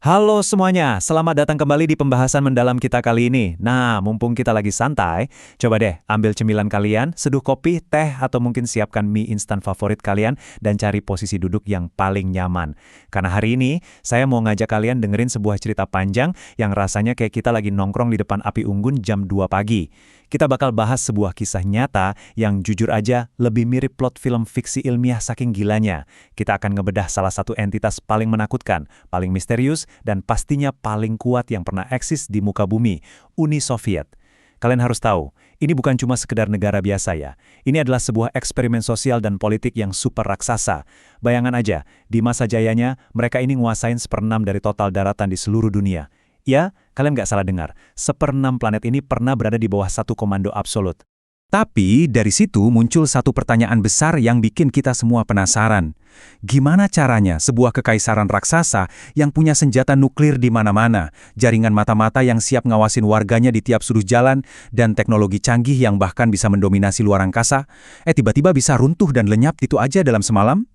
Halo semuanya, selamat datang kembali di pembahasan mendalam kita kali ini. Nah, mumpung kita lagi santai, coba deh ambil cemilan kalian, seduh kopi, teh, atau mungkin siapkan mie instan favorit kalian dan cari posisi duduk yang paling nyaman. Karena hari ini, saya mau ngajak kalian dengerin sebuah cerita panjang yang rasanya kayak kita lagi nongkrong di depan api unggun jam 2 pagi. Kita bakal bahas sebuah kisah nyata yang jujur aja lebih mirip plot film fiksi ilmiah saking gilanya. Kita akan ngebedah salah satu entitas paling menakutkan, paling misterius, dan pastinya paling kuat yang pernah eksis di muka bumi, Uni Soviet. Kalian harus tahu, ini bukan cuma sekedar negara biasa ya. Ini adalah sebuah eksperimen sosial dan politik yang super raksasa. Bayangan aja, di masa jayanya, mereka ini nguasain 1/6 dari total daratan di seluruh dunia. Ya, kalian nggak salah dengar, 1/6 planet ini pernah berada di bawah satu komando absolut. Tapi dari situ muncul satu pertanyaan besar yang bikin kita semua penasaran. Gimana caranya sebuah kekaisaran raksasa yang punya senjata nuklir di mana-mana, jaringan mata-mata yang siap ngawasin warganya di tiap sudut jalan, dan teknologi canggih yang bahkan bisa mendominasi luar angkasa, tiba-tiba bisa runtuh dan lenyap gitu aja dalam semalam?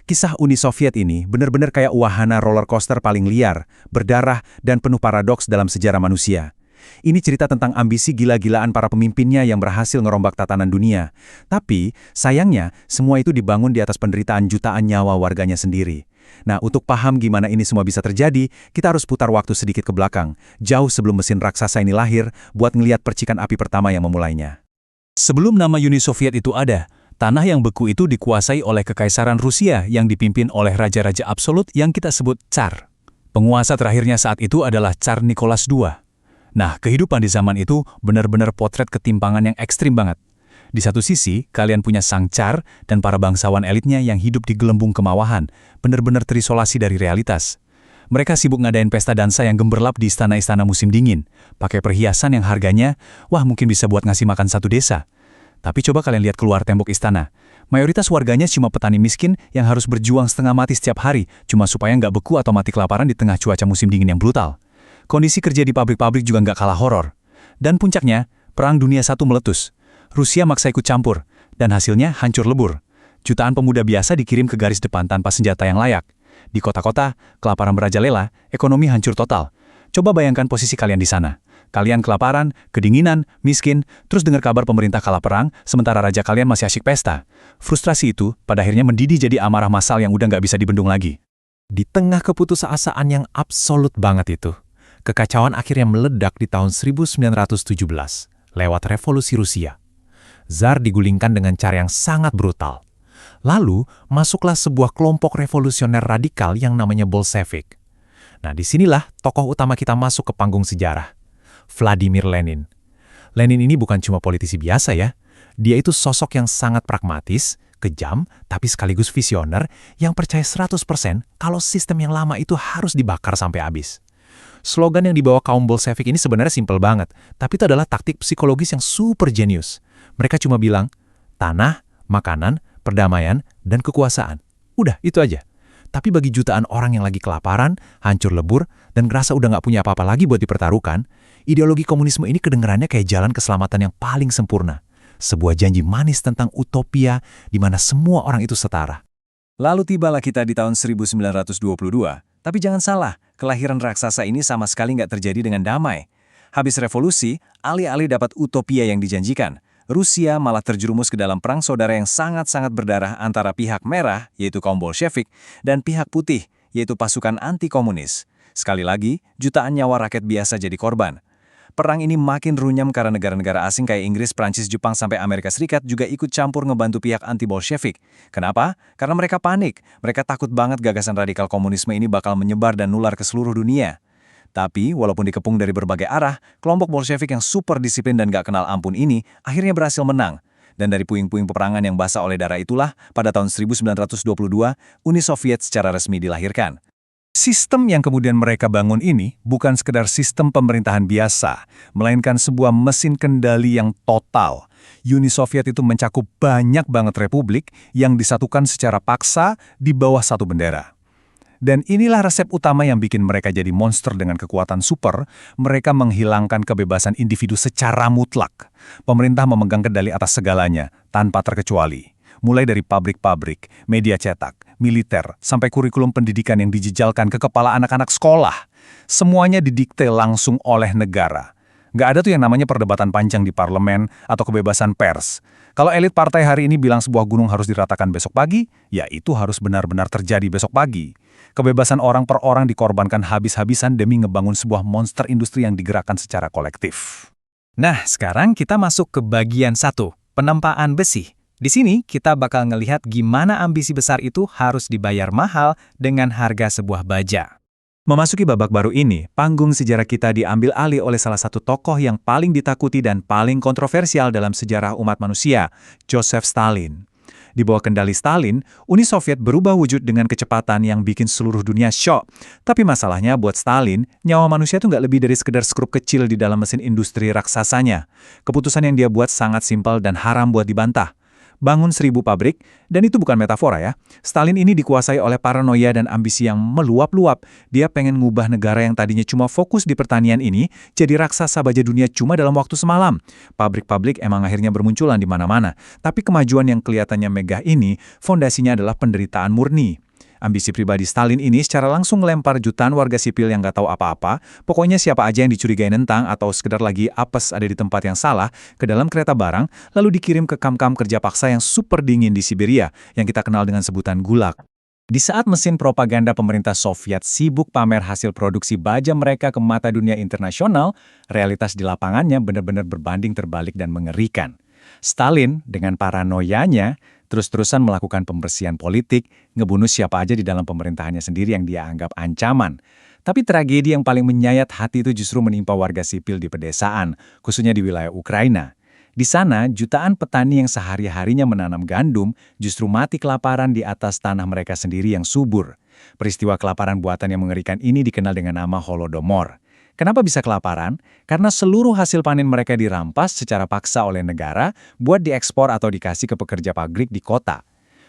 Kisah Uni Soviet ini benar-benar kayak wahana roller coaster paling liar, berdarah, dan penuh paradoks dalam sejarah manusia. Ini cerita tentang ambisi gila-gilaan para pemimpinnya yang berhasil ngerombak tatanan dunia. Tapi, sayangnya, semua itu dibangun di atas penderitaan jutaan nyawa warganya sendiri. Nah, untuk paham gimana ini semua bisa terjadi, kita harus putar waktu sedikit ke belakang, jauh sebelum mesin raksasa ini lahir, buat ngeliat percikan api pertama yang memulainya. Sebelum nama Uni Soviet itu ada, tanah yang beku itu dikuasai oleh Kekaisaran Rusia yang dipimpin oleh raja-raja absolut yang kita sebut Tsar. Penguasa terakhirnya saat itu adalah Tsar Nicholas II. Nah, kehidupan di zaman itu benar-benar potret ketimpangan yang ekstrim banget. Di satu sisi, kalian punya sang Tsar dan para bangsawan elitnya yang hidup di gelembung kemawahan, benar-benar terisolasi dari realitas. Mereka sibuk ngadain pesta dansa yang gemerlap di istana-istana musim dingin, pakai perhiasan yang harganya, wah mungkin bisa buat ngasih makan satu desa. Tapi coba kalian lihat keluar tembok istana. Mayoritas warganya cuma petani miskin yang harus berjuang setengah mati setiap hari, cuma supaya nggak beku atau mati kelaparan di tengah cuaca musim dingin yang brutal. Kondisi kerja di pabrik-pabrik juga nggak kalah horor. Dan puncaknya, Perang Dunia I meletus. Rusia maksa ikut campur, dan hasilnya hancur lebur. Jutaan pemuda biasa dikirim ke garis depan tanpa senjata yang layak. Di kota-kota, kelaparan merajalela, ekonomi hancur total. Coba bayangkan posisi kalian di sana. Kalian kelaparan, kedinginan, miskin, terus dengar kabar pemerintah kalah perang, sementara raja kalian masih asyik pesta. Frustrasi itu pada akhirnya mendidih jadi amarah massal yang udah nggak bisa dibendung lagi. Di tengah keputusasaan yang absolut banget itu, kekacauan akhirnya meledak di tahun 1917 lewat revolusi Rusia. Tsar digulingkan dengan cara yang sangat brutal. Lalu, masuklah sebuah kelompok revolusioner radikal yang namanya Bolshevik. Nah, disinilah tokoh utama kita masuk ke panggung sejarah. Vladimir Lenin. Lenin ini bukan cuma politisi biasa ya. Dia itu sosok yang sangat pragmatis, kejam, tapi sekaligus visioner yang percaya 100% kalau sistem yang lama itu harus dibakar sampai habis. Slogan yang dibawa kaum Bolshevik ini sebenarnya simpel banget, tapi itu adalah taktik psikologis yang super jenius. Mereka cuma bilang, tanah, makanan, perdamaian, dan kekuasaan. Udah, itu aja. Tapi bagi jutaan orang yang lagi kelaparan, hancur lebur, dan ngerasa udah nggak punya apa-apa lagi buat dipertaruhkan, ideologi komunisme ini kedengerannya kayak jalan keselamatan yang paling sempurna. Sebuah janji manis tentang utopia di mana semua orang itu setara. Lalu tibalah kita di tahun 1922. Tapi jangan salah, kelahiran raksasa ini sama sekali nggak terjadi dengan damai. Habis revolusi, alih-alih dapat utopia yang dijanjikan, Rusia malah terjerumus ke dalam perang saudara yang sangat-sangat berdarah antara pihak merah, yaitu kaum Bolshevik, dan pihak putih, yaitu pasukan anti-komunis. Sekali lagi, jutaan nyawa rakyat biasa jadi korban. Perang ini makin runyam karena negara-negara asing kayak Inggris, Prancis, Jepang, sampai Amerika Serikat juga ikut campur ngebantu pihak anti-Bolshevik. Kenapa? Karena mereka panik. Mereka takut banget gagasan radikal komunisme ini bakal menyebar dan nular ke seluruh dunia. Tapi, walaupun dikepung dari berbagai arah, kelompok Bolshevik yang super disiplin dan gak kenal ampun ini akhirnya berhasil menang. Dan dari puing-puing peperangan yang basah oleh darah itulah, pada tahun 1922, Uni Soviet secara resmi dilahirkan. Sistem yang kemudian mereka bangun ini bukan sekedar sistem pemerintahan biasa, melainkan sebuah mesin kendali yang total. Uni Soviet itu mencakup banyak banget republik yang disatukan secara paksa di bawah satu bendera. Dan inilah resep utama yang bikin mereka jadi monster dengan kekuatan super. Mereka menghilangkan kebebasan individu secara mutlak. Pemerintah memegang kendali atas segalanya, tanpa terkecuali. Mulai dari pabrik-pabrik, media cetak, militer, sampai kurikulum pendidikan yang dijejalkan ke kepala anak-anak sekolah. Semuanya didikte langsung oleh negara. Nggak ada tuh yang namanya perdebatan panjang di parlemen atau kebebasan pers. Kalau elit partai hari ini bilang sebuah gunung harus diratakan besok pagi, ya itu harus benar-benar terjadi besok pagi. Kebebasan orang per orang dikorbankan habis-habisan demi ngebangun sebuah monster industri yang digerakkan secara kolektif. Nah, sekarang kita masuk ke bagian 1, penempaan besi. Di sini kita bakal ngelihat gimana ambisi besar itu harus dibayar mahal dengan harga sebuah baja. Memasuki babak baru ini, panggung sejarah kita diambil alih oleh salah satu tokoh yang paling ditakuti dan paling kontroversial dalam sejarah umat manusia, Joseph Stalin. Di bawah kendali Stalin, Uni Soviet berubah wujud dengan kecepatan yang bikin seluruh dunia syok. Tapi masalahnya buat Stalin, nyawa manusia itu nggak lebih dari sekedar skrup kecil di dalam mesin industri raksasanya. Keputusan yang dia buat sangat simpel dan haram buat dibantah. Bangun 1000 pabrik, dan itu bukan metafora ya. Stalin ini dikuasai oleh paranoia dan ambisi yang meluap-luap. Dia pengen ngubah negara yang tadinya cuma fokus di pertanian ini, jadi raksasa baja dunia cuma dalam waktu semalam. Pabrik-pabrik emang akhirnya bermunculan di mana-mana, tapi kemajuan yang kelihatannya megah ini, fondasinya adalah penderitaan murni. Ambisi pribadi Stalin ini secara langsung melempar jutaan warga sipil yang nggak tahu apa-apa, pokoknya siapa aja yang dicurigai nentang atau sekedar lagi apes ada di tempat yang salah, ke dalam kereta barang, lalu dikirim ke kamp-kamp kerja paksa yang super dingin di Siberia, yang kita kenal dengan sebutan Gulag. Di saat mesin propaganda pemerintah Soviet sibuk pamer hasil produksi baja mereka ke mata dunia internasional, realitas di lapangannya benar-benar berbanding terbalik dan mengerikan. Stalin dengan paranoianya terus-terusan melakukan pembersihan politik, ngebunuh siapa aja di dalam pemerintahannya sendiri yang dia anggap ancaman. Tapi tragedi yang paling menyayat hati itu justru menimpa warga sipil di pedesaan, khususnya di wilayah Ukraina. Di sana, jutaan petani yang sehari-harinya menanam gandum justru mati kelaparan di atas tanah mereka sendiri yang subur. Peristiwa kelaparan buatan yang mengerikan ini dikenal dengan nama Holodomor. Kenapa bisa kelaparan? Karena seluruh hasil panen mereka dirampas secara paksa oleh negara buat diekspor atau dikasih ke pekerja pabrik di kota.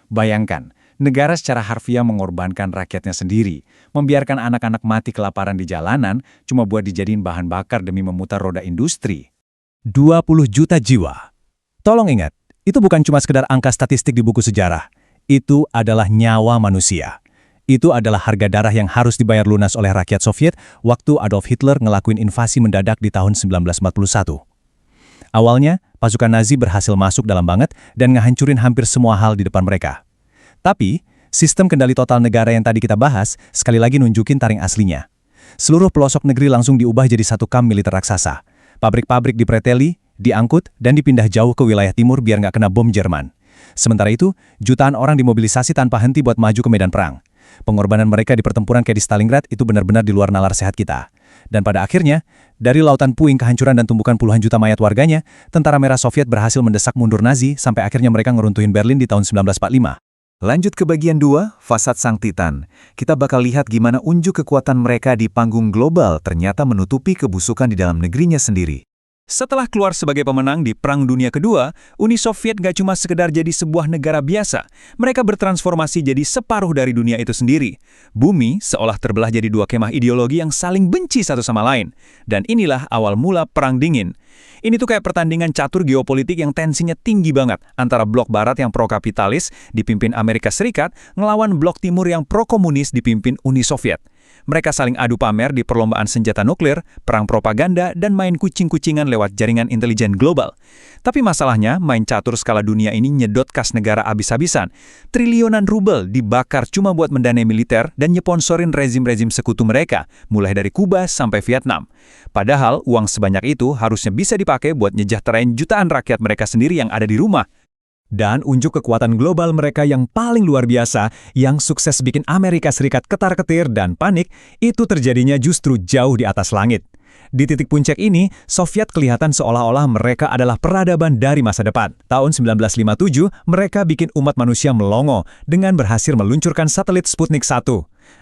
Bayangkan, negara secara harfiah mengorbankan rakyatnya sendiri, membiarkan anak-anak mati kelaparan di jalanan cuma buat dijadiin bahan bakar demi memutar roda industri. 20 juta jiwa. Tolong ingat, itu bukan cuma sekedar angka statistik di buku sejarah. Itu adalah nyawa manusia. Itu adalah harga darah yang harus dibayar lunas oleh rakyat Soviet waktu Adolf Hitler ngelakuin invasi mendadak di tahun 1941. Awalnya, pasukan Nazi berhasil masuk dalam banget dan ngehancurin hampir semua hal di depan mereka. Tapi, sistem kendali total negara yang tadi kita bahas sekali lagi nunjukin taring aslinya. Seluruh pelosok negeri langsung diubah jadi satu kamp militer raksasa. Pabrik-pabrik dipreteli, diangkut, dan dipindah jauh ke wilayah timur biar nggak kena bom Jerman. Sementara itu, jutaan orang dimobilisasi tanpa henti buat maju ke medan perang. Pengorbanan mereka di pertempuran kayak di Stalingrad itu benar-benar di luar nalar sehat kita. Dan pada akhirnya, dari lautan puing kehancuran dan tumbukan puluhan juta mayat warganya, tentara merah Soviet berhasil mendesak mundur Nazi sampai akhirnya mereka ngeruntuhin Berlin di tahun 1945. Lanjut ke bagian 2, Fasad Sang Titan. Kita bakal lihat gimana unjuk kekuatan mereka di panggung global ternyata menutupi kebusukan di dalam negerinya sendiri. Setelah keluar sebagai pemenang di Perang Dunia Kedua, Uni Soviet gak cuma sekedar jadi sebuah negara biasa. Mereka bertransformasi jadi separuh dari dunia itu sendiri. Bumi seolah terbelah jadi dua kemah ideologi yang saling benci satu sama lain. Dan inilah awal mula Perang Dingin. Ini tuh kayak pertandingan catur geopolitik yang tensinya tinggi banget antara blok barat yang pro-kapitalis dipimpin Amerika Serikat ngelawan blok timur yang pro-komunis dipimpin Uni Soviet. Mereka saling adu pamer di perlombaan senjata nuklir, perang propaganda, dan main kucing-kucingan lewat jaringan intelijen global. Tapi masalahnya, main catur skala dunia ini nyedot kas negara abis-abisan. Triliunan rubel dibakar cuma buat mendanai militer dan nyeponsorin rezim-rezim sekutu mereka, mulai dari Kuba sampai Vietnam. Padahal, uang sebanyak itu harusnya bisa dipakai buat nyejahterain jutaan rakyat mereka sendiri yang ada di rumah. Dan unjuk kekuatan global mereka yang paling luar biasa, yang sukses bikin Amerika Serikat ketar-ketir dan panik, itu terjadinya justru jauh di atas langit. Di titik puncak ini, Soviet kelihatan seolah-olah mereka adalah peradaban dari masa depan. Tahun 1957, mereka bikin umat manusia melongo dengan berhasil meluncurkan satelit Sputnik 1.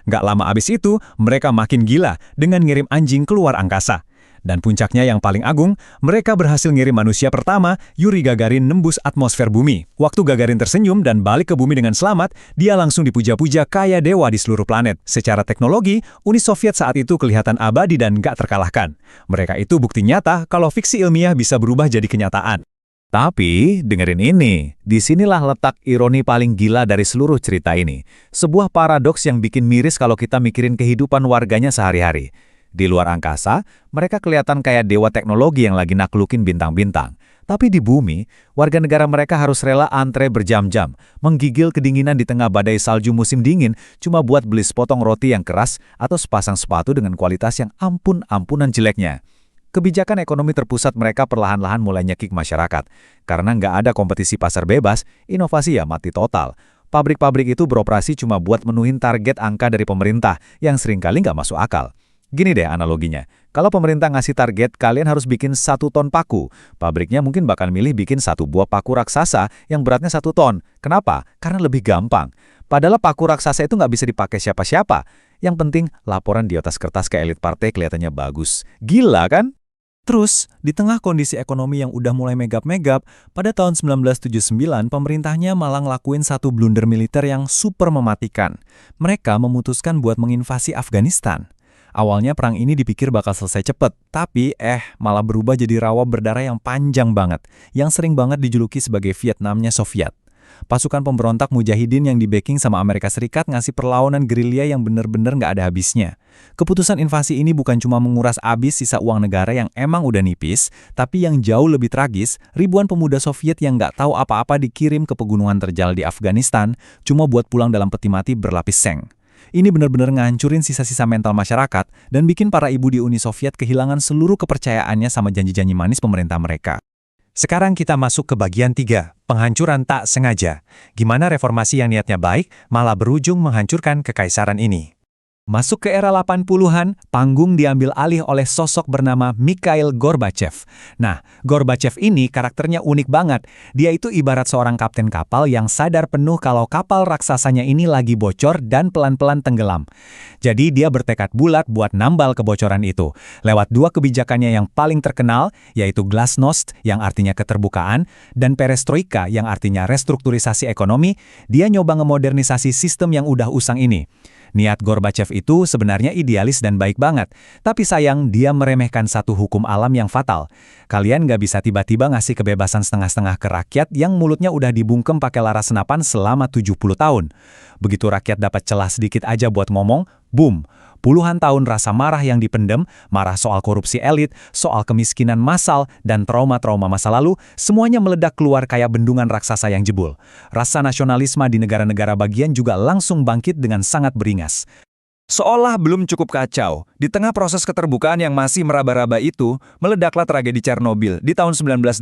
Nggak lama abis itu, mereka makin gila dengan ngirim anjing keluar angkasa. Dan puncaknya yang paling agung, mereka berhasil ngirim manusia pertama, Yuri Gagarin, nembus atmosfer bumi. Waktu Gagarin tersenyum dan balik ke bumi dengan selamat, dia langsung dipuja-puja kayak dewa di seluruh planet. Secara teknologi, Uni Soviet saat itu kelihatan abadi dan gak terkalahkan. Mereka itu bukti nyata kalau fiksi ilmiah bisa berubah jadi kenyataan. Tapi, dengerin ini, disinilah letak ironi paling gila dari seluruh cerita ini. Sebuah paradoks yang bikin miris kalau kita mikirin kehidupan warganya sehari-hari. Di luar angkasa, mereka kelihatan kayak dewa teknologi yang lagi naklukin bintang-bintang. Tapi di bumi, warga negara mereka harus rela antre berjam-jam, menggigil kedinginan di tengah badai salju musim dingin cuma buat beli sepotong roti yang keras atau sepasang sepatu dengan kualitas yang ampun-ampunan jeleknya. Kebijakan ekonomi terpusat mereka perlahan-lahan mulai nyekik masyarakat. Karena nggak ada kompetisi pasar bebas, inovasi ya mati total. Pabrik-pabrik itu beroperasi cuma buat menuhin target angka dari pemerintah yang seringkali nggak masuk akal. Gini deh analoginya, kalau pemerintah ngasih target kalian harus bikin 1 ton paku, pabriknya mungkin bakal milih bikin 1 buah paku raksasa yang beratnya 1 ton. Kenapa? Karena lebih gampang. Padahal paku raksasa itu nggak bisa dipakai siapa-siapa. Yang penting laporan di atas kertas ke elit partai kelihatannya bagus. Gila kan? Terus, di tengah kondisi ekonomi yang udah mulai megap-megap, pada tahun 1979 pemerintahnya malah ngelakuin satu blunder militer yang super mematikan. Mereka memutuskan buat menginvasi Afghanistan. Awalnya perang ini dipikir bakal selesai cepet, tapi malah berubah jadi rawa berdarah yang panjang banget, yang sering banget dijuluki sebagai Vietnamnya Soviet. Pasukan pemberontak mujahidin yang di-backing sama Amerika Serikat ngasih perlawanan gerilya yang bener-bener nggak ada habisnya. Keputusan invasi ini bukan cuma menguras habis sisa uang negara yang emang udah nipis, tapi yang jauh lebih tragis, ribuan pemuda Soviet yang nggak tahu apa-apa dikirim ke pegunungan terjal di Afghanistan, cuma buat pulang dalam peti mati berlapis seng. Ini benar-benar ngancurin sisa-sisa mental masyarakat dan bikin para ibu di Uni Soviet kehilangan seluruh kepercayaannya sama janji-janji manis pemerintah mereka. Sekarang kita masuk ke bagian 3, penghancuran tak sengaja. Gimana reformasi yang niatnya baik malah berujung menghancurkan kekaisaran ini. Masuk ke era 80-an, panggung diambil alih oleh sosok bernama Mikhail Gorbachev. Nah, Gorbachev ini karakternya unik banget. Dia itu ibarat seorang kapten kapal yang sadar penuh kalau kapal raksasanya ini lagi bocor dan pelan-pelan tenggelam. Jadi dia bertekad bulat buat nambal kebocoran itu. Lewat 2 kebijakannya yang paling terkenal, yaitu Glasnost yang artinya keterbukaan, dan Perestroika yang artinya restrukturisasi ekonomi, dia nyoba ngemodernisasi sistem yang udah usang ini. Niat Gorbachev itu sebenarnya idealis dan baik banget, tapi sayang dia meremehkan satu hukum alam yang fatal. Kalian nggak bisa tiba-tiba ngasih kebebasan setengah-setengah ke rakyat yang mulutnya udah dibungkem pakai laras senapan selama 70 tahun. Begitu rakyat dapat celah sedikit aja buat ngomong, boom! Puluhan tahun rasa marah yang dipendem, marah soal korupsi elit, soal kemiskinan massal, dan trauma-trauma masa lalu, semuanya meledak keluar kayak bendungan raksasa yang jebol. Rasa nasionalisme di negara-negara bagian juga langsung bangkit dengan sangat beringas. Seolah belum cukup kacau, di tengah proses keterbukaan yang masih meraba-raba itu, meledaklah tragedi Chernobyl di tahun 1986.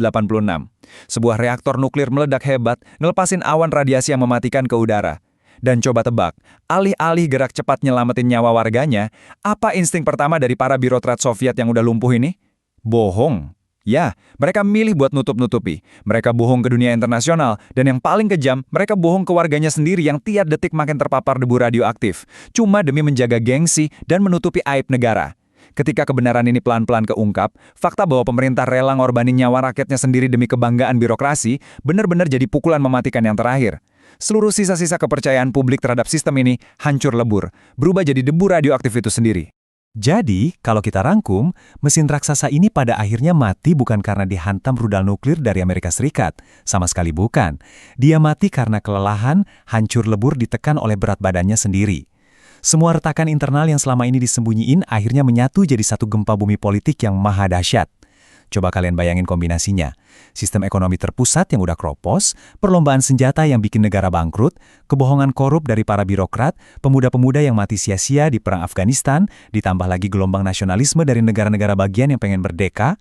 Sebuah reaktor nuklir meledak hebat, ngelepasin awan radiasi yang mematikan ke udara. Dan coba tebak, alih-alih gerak cepat nyelamatin nyawa warganya, apa insting pertama dari para birokrat Soviet yang udah lumpuh ini? Bohong. Ya, mereka milih buat nutup-nutupi. Mereka bohong ke dunia internasional, dan yang paling kejam, mereka bohong ke warganya sendiri yang tiap detik makin terpapar debu radioaktif, cuma demi menjaga gengsi dan menutupi aib negara. Ketika kebenaran ini pelan-pelan keungkap, fakta bahwa pemerintah rela ngorbanin nyawa rakyatnya sendiri demi kebanggaan birokrasi, benar-benar jadi pukulan mematikan yang terakhir. Seluruh sisa-sisa kepercayaan publik terhadap sistem ini hancur lebur, berubah jadi debu radioaktif itu sendiri. Jadi, kalau kita rangkum, mesin raksasa ini pada akhirnya mati bukan karena dihantam rudal nuklir dari Amerika Serikat. Sama sekali bukan. Dia mati karena kelelahan, hancur lebur ditekan oleh berat badannya sendiri. Semua retakan internal yang selama ini disembunyiin akhirnya menyatu jadi satu gempa bumi politik yang maha dahsyat. Coba kalian bayangin kombinasinya. Sistem ekonomi terpusat yang udah kropos, perlombaan senjata yang bikin negara bangkrut, kebohongan korup dari para birokrat, pemuda-pemuda yang mati sia-sia di perang Afghanistan, ditambah lagi gelombang nasionalisme dari negara-negara bagian yang pengen merdeka.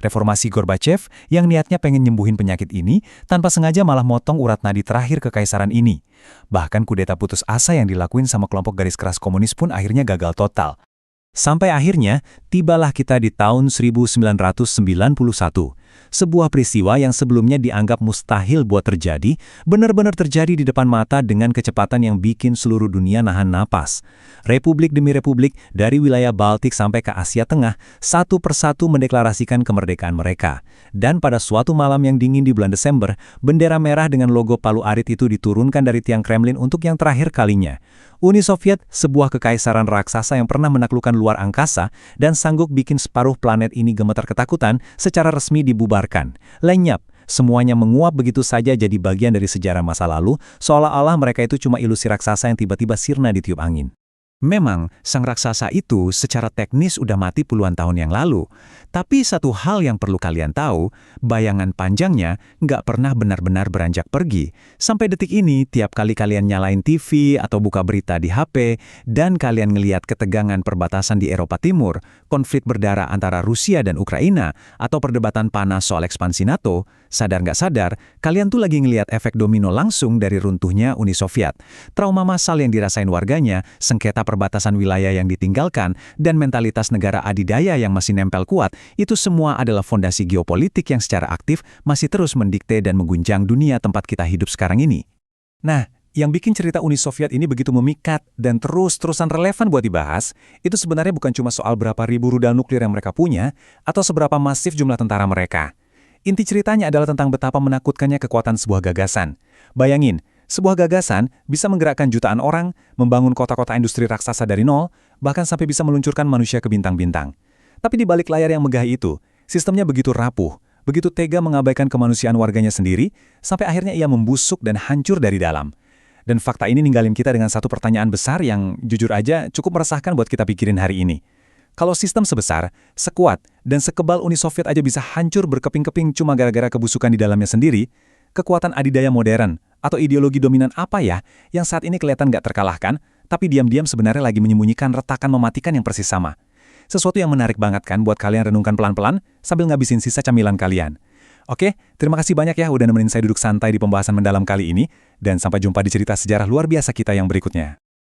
Reformasi Gorbachev yang niatnya pengen nyembuhin penyakit ini, tanpa sengaja malah motong urat nadi terakhir kekaisaran ini. Bahkan kudeta putus asa yang dilakuin sama kelompok garis keras komunis pun akhirnya gagal total. Sampai akhirnya, tibalah kita di tahun 1991. Sebuah peristiwa yang sebelumnya dianggap mustahil buat terjadi, benar-benar terjadi di depan mata dengan kecepatan yang bikin seluruh dunia nahan napas. Republik demi republik, dari wilayah Baltik sampai ke Asia Tengah, satu persatu mendeklarasikan kemerdekaan mereka. Dan pada suatu malam yang dingin di bulan Desember, bendera merah dengan logo Palu Arit itu diturunkan dari tiang Kremlin untuk yang terakhir kalinya. Uni Soviet, sebuah kekaisaran raksasa yang pernah menaklukkan luar angkasa dan sanggup bikin separuh planet ini gemetar ketakutan, secara resmi dibubarkan. Lenyap, semuanya menguap begitu saja jadi bagian dari sejarah masa lalu, seolah-olah mereka itu cuma ilusi raksasa yang tiba-tiba sirna ditiup angin. Memang, sang raksasa itu secara teknis udah mati puluhan tahun yang lalu. Tapi satu hal yang perlu kalian tahu, bayangan panjangnya nggak pernah benar-benar beranjak pergi. Sampai detik ini, tiap kali kalian nyalain TV atau buka berita di HP, dan kalian ngelihat ketegangan perbatasan di Eropa Timur, konflik berdarah antara Rusia dan Ukraina, atau perdebatan panas soal ekspansi NATO, sadar nggak sadar, kalian tuh lagi ngelihat efek domino langsung dari runtuhnya Uni Soviet. Trauma massal yang dirasain warganya, sengketa perbatasan wilayah yang ditinggalkan, dan mentalitas negara adidaya yang masih nempel kuat, itu semua adalah fondasi geopolitik yang secara aktif masih terus mendikte dan mengguncang dunia tempat kita hidup sekarang ini. Nah, yang bikin cerita Uni Soviet ini begitu memikat dan terus-terusan relevan buat dibahas, itu sebenarnya bukan cuma soal berapa ribu rudal nuklir yang mereka punya, atau seberapa masif jumlah tentara mereka. Inti ceritanya adalah tentang betapa menakutkannya kekuatan sebuah gagasan. Bayangin, sebuah gagasan bisa menggerakkan jutaan orang, membangun kota-kota industri raksasa dari nol, bahkan sampai bisa meluncurkan manusia ke bintang-bintang. Tapi di balik layar yang megah itu, sistemnya begitu rapuh, begitu tega mengabaikan kemanusiaan warganya sendiri, sampai akhirnya ia membusuk dan hancur dari dalam. Dan fakta ini ninggalin kita dengan satu pertanyaan besar yang jujur aja cukup meresahkan buat kita pikirin hari ini. Kalau sistem sebesar, sekuat, dan sekebal Uni Soviet aja bisa hancur berkeping-keping cuma gara-gara kebusukan di dalamnya sendiri, kekuatan adidaya modern atau ideologi dominan apa ya yang saat ini kelihatan nggak terkalahkan, tapi diam-diam sebenarnya lagi menyembunyikan retakan mematikan yang persis sama. Sesuatu yang menarik banget kan buat kalian renungkan pelan-pelan sambil ngabisin sisa camilan kalian. Oke, terima kasih banyak ya udah nemenin saya duduk santai di pembahasan mendalam kali ini, dan sampai jumpa di cerita sejarah luar biasa kita yang berikutnya.